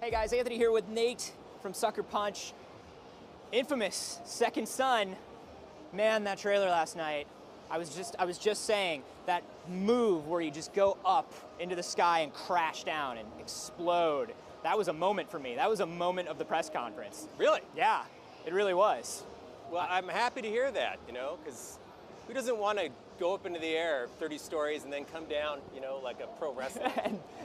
Hey guys, Anthony here with Nate from Sucker Punch. inFamous, Second Son. Man, that trailer last night. I was just saying, that move where you just go up into the sky and crash down and explode. That was a moment for me. That was a moment of the press conference. Really? Yeah, it really was. Well, I'm happy to hear that, because who doesn't want to go up into the air 30 stories and then come down, like a pro wrestler?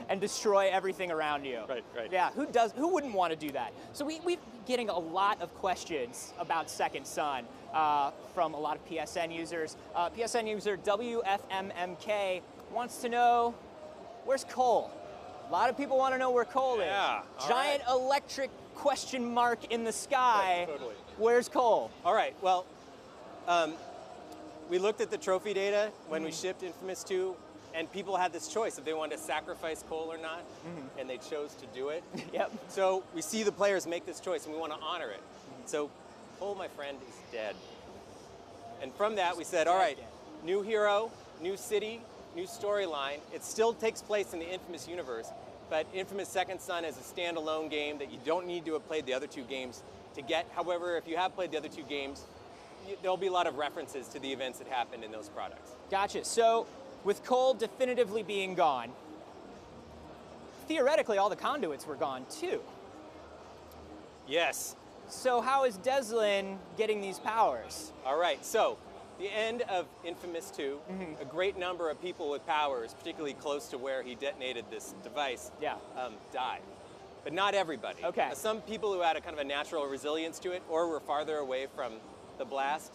and destroy everything around you. Right. Yeah, who wouldn't want to do that? So we've been getting a lot of questions about Second Son from a lot of PSN users. PSN user WFMMK wants to know, where's Cole? A lot of people want to know where Cole is. Giant electric question mark in the sky. Right, totally. Where's Cole? All right, well, we looked at the trophy data when we shipped inFamous 2, and people had this choice if they wanted to sacrifice Cole or not, and they chose to do it. Yep. So we see the players make this choice, and we want to honor it. So Cole, my friend, is dead. And from that, we said, all right, new hero, new city, new storyline. It still takes place in the inFamous universe, but inFamous Second Son is a standalone game that you don't need to have played the other two games to get. However, if you have played the other two games, there'll be a lot of references to the events that happened in those products. Gotcha. So, with Cole definitively being gone, theoretically all the conduits were gone too. Yes. So how is Deslin getting these powers? All right, so the end of inFamous 2, a great number of people with powers, particularly close to where he detonated this device, died. But not everybody. Okay. Some people who had a kind of a natural resilience to it or were farther away from the blast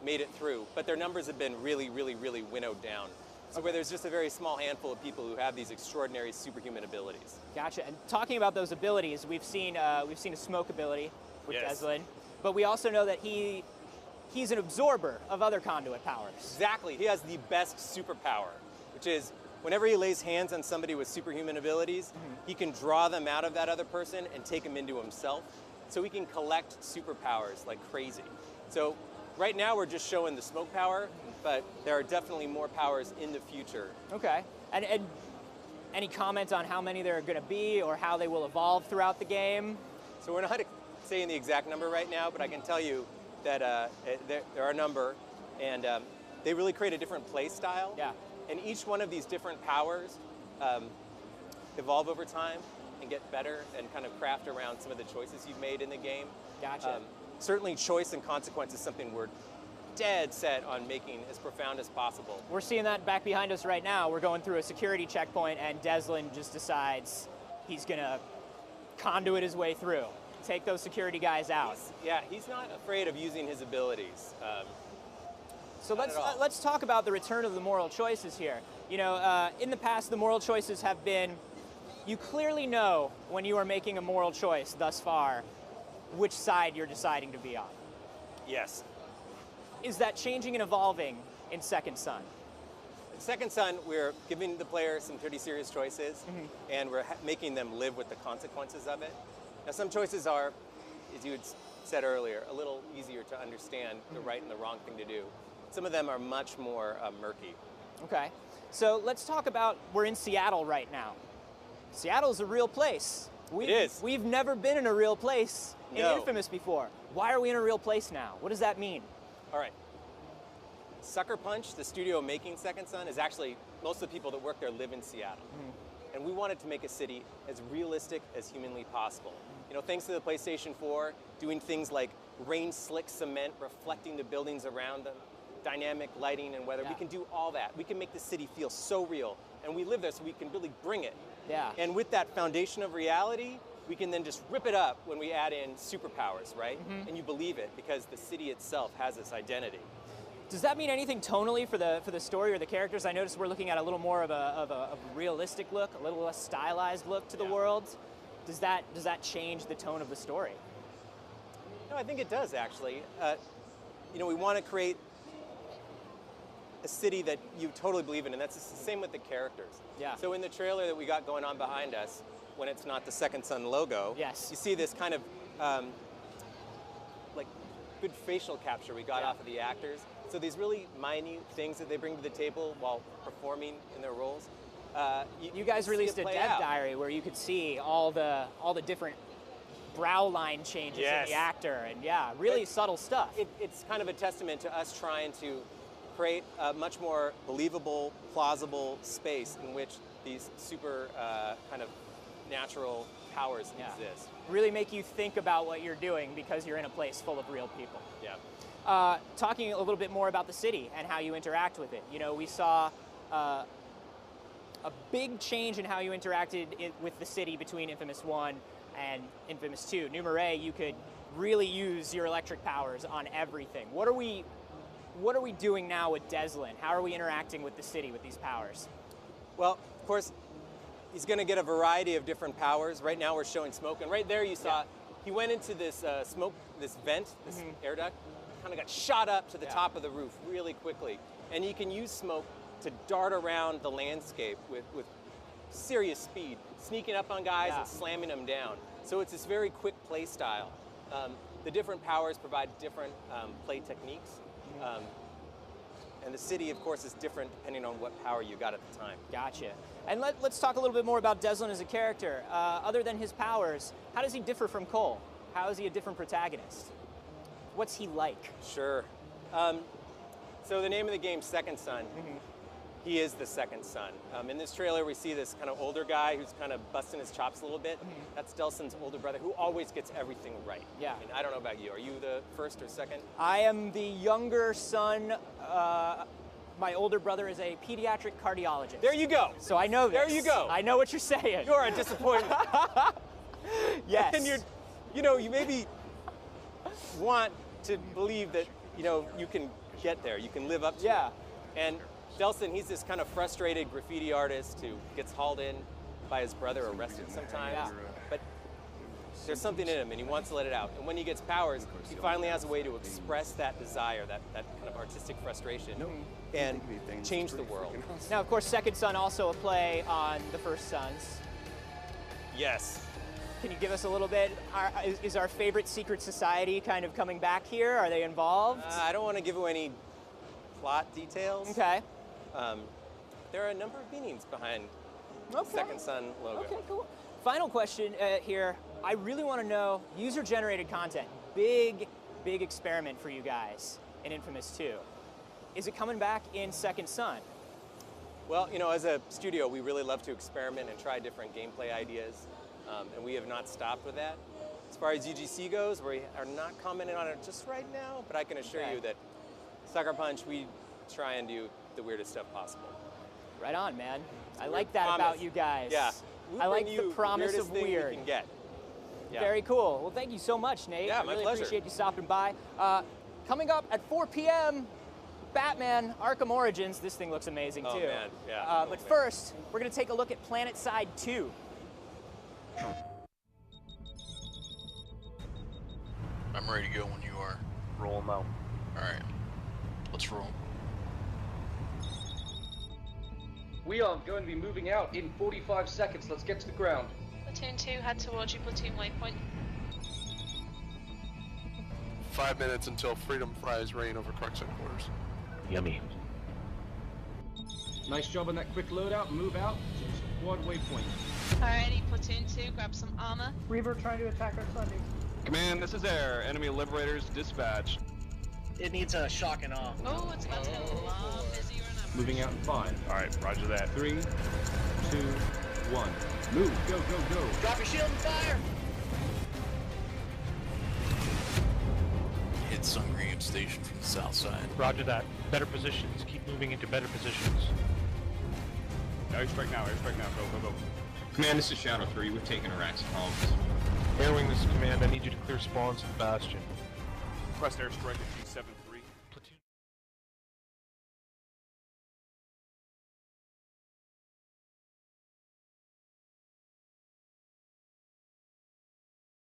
made it through, but their numbers have been really winnowed down. So where there's just a very small handful of people who have these extraordinary superhuman abilities. Gotcha. And talking about those abilities, we've seen a smoke ability with Deslin, but we also know that he's an absorber of other conduit powers. Exactly. He has the best superpower, which is whenever he lays hands on somebody with superhuman abilities, he can draw them out of that other person and take them into himself. So he can collect superpowers like crazy. So right now we're just showing the smoke power, but there are definitely more powers in the future. Okay. And any comment on how many there are going to be or how they will evolve throughout the game? So we're not saying the exact number right now, but I can tell you that there are a number, and they really create a different play style. Yeah. And each one of these different powers evolve over time and get better and kind of craft around some of the choices you've made in the game. Gotcha. Certainly choice and consequence is something we're dead set on making as profound as possible. We're seeing that back behind us right now. We're going through a security checkpoint and Deslin just decides he's gonna conduit his way through. Take those security guys out. He's not afraid of using his abilities. So let's talk about the return of the moral choices here. You know, in the past, the moral choices have been, you clearly know when you are making a moral choice thus far, which side you're deciding to be on. Yes. Is that changing and evolving in Second Son? In Second Son, we're giving the player some pretty serious choices, and we're making them live with the consequences of it. Now, some choices are, as you had said earlier, a little easier to understand the right and the wrong thing to do. Some of them are much more murky. Okay. So let's talk about, we're in Seattle right now. Seattle's a real place. It is. We've never been in a real place in No. inFamous before. Why are we in a real place now? What does that mean? All right. Sucker Punch, the studio making Second Son, is actually, most of the people that work there live in Seattle. And we wanted to make a city as realistic as humanly possible. You know, thanks to the PlayStation 4, doing things like rain-slick cement, reflecting the buildings around them, dynamic lighting and weather, we can do all that. We can make the city feel so real. And we live there so we can really bring it. Yeah. And with that foundation of reality, we can then just rip it up when we add in superpowers, right? And you believe it because the city itself has this identity. Does that mean anything tonally for the story or the characters? I noticed we're looking at a little more of a realistic look, a little less stylized look to the world. Does that change the tone of the story? No, I think it does actually. You know, we want to create a city that you totally believe in, and that's the same with the characters. Yeah. So in the trailer that we got going on behind us, when it's not the Second Son logo, you see this kind of like good facial capture we got off of the actors. So these really minute things that they bring to the table while performing in their roles. You guys released a play dev out. diary where you could see all the different brow line changes in the actor, and yeah, really subtle stuff. It's kind of a testament to us trying to create a much more believable, plausible space in which these super kind of natural powers exist. Really make you think about what you're doing because you're in a place full of real people. Yeah. Talking a little bit more about the city and how you interact with it. You know, we saw a big change in how you interacted with the city between inFamous 1 and inFamous 2. Numere, you could really use your electric powers on everything. What are we doing now with Deslin? How are we interacting with the city with these powers? Well, of course, he's going to get a variety of different powers. Right now we're showing smoke, and right there you saw he went into this smoke, this vent, this air duct, kind of got shot up to the top of the roof really quickly. And you can use smoke to dart around the landscape with serious speed, sneaking up on guys and slamming them down. So it's this very quick play style. The different powers provide different play techniques. And the city, of course, is different depending on what power you got at the time. Gotcha. And let's talk a little bit more about Deslin as a character. Other than his powers, how does he differ from Cole? How is he a different protagonist? What's he like? Sure. So the name of the game, Second Son. He is the second son. In this trailer, we see this kind of older guy who's kind of busting his chops a little bit. That's Delsin's older brother, who always gets everything right. Yeah. I mean, I don't know about you. Are you the first or second? I am the younger son. My older brother is a pediatric cardiologist. There you go. So I know this. There you go. I know what you're saying. You're a disappointment. Yes. And you maybe want to believe that, you can get there. You can live up to it. And Delsin, he's this kind of frustrated graffiti artist who gets hauled in by his brother, arrested sometimes. But there's something in him, and he wants to let it out. And when he gets powers, he finally has a way to express that desire, that kind of artistic frustration, and change the world. Now, of course, Second Son also a play on the First Sons. Yes. Can you give us a little bit? Is our favorite secret society kind of coming back here? Are they involved? I don't want to give away any plot details. Okay. There are a number of meanings behind the Second Son logo. Okay, cool. Final question here. I really want to know user-generated content. Big experiment for you guys in inFamous 2. Is it coming back in Second Son? Well, as a studio, we really love to experiment and try different gameplay ideas, and we have not stopped with that. As far as UGC goes, we are not commenting on it just right now, but I can assure you that Sucker Punch, we try and do the weirdest stuff possible. Right on, man. I like that about you guys. Yeah. I like the promise of thing weird. We can get. Yeah. Very cool. Well, thank you so much, Nate. Yeah, I my really pleasure. appreciate you stopping by. Coming up at 4 p.m., Batman Arkham Origins. This thing looks amazing, too. Oh, man. Yeah. But first, we're going to take a look at PlanetSide 2. I'm ready to go when you are. Roll them out. All right. Let's roll. We are going to be moving out in 45 seconds. Let's get to the ground. Platoon 2, head towards your platoon waypoint. 5 minutes until freedom fries rain over Crux headquarters. Yummy. Nice job on that quick loadout. Move out to the squad waypoint. Alrighty, platoon 2, grab some armor. Reaver trying to attack our Sunday. Command, this is Air. Enemy liberators dispatched. It needs a shock and awe. Oh, it's about to get a lot busier and I'm Moving out in 5. Alright, roger that. 3, 2, 1. Move. Go, go, go. Drop your shield and fire! Hit Sungream Station from the south side. Roger that. Better positions. Keep moving into better positions. Airstrike now, airstrike now. Go, go, go. Command, this is Shadow 3. We've taken a Rex home. Airwing, this is Command. I need you to clear spawns at the Bastion. Request airstrike at G7.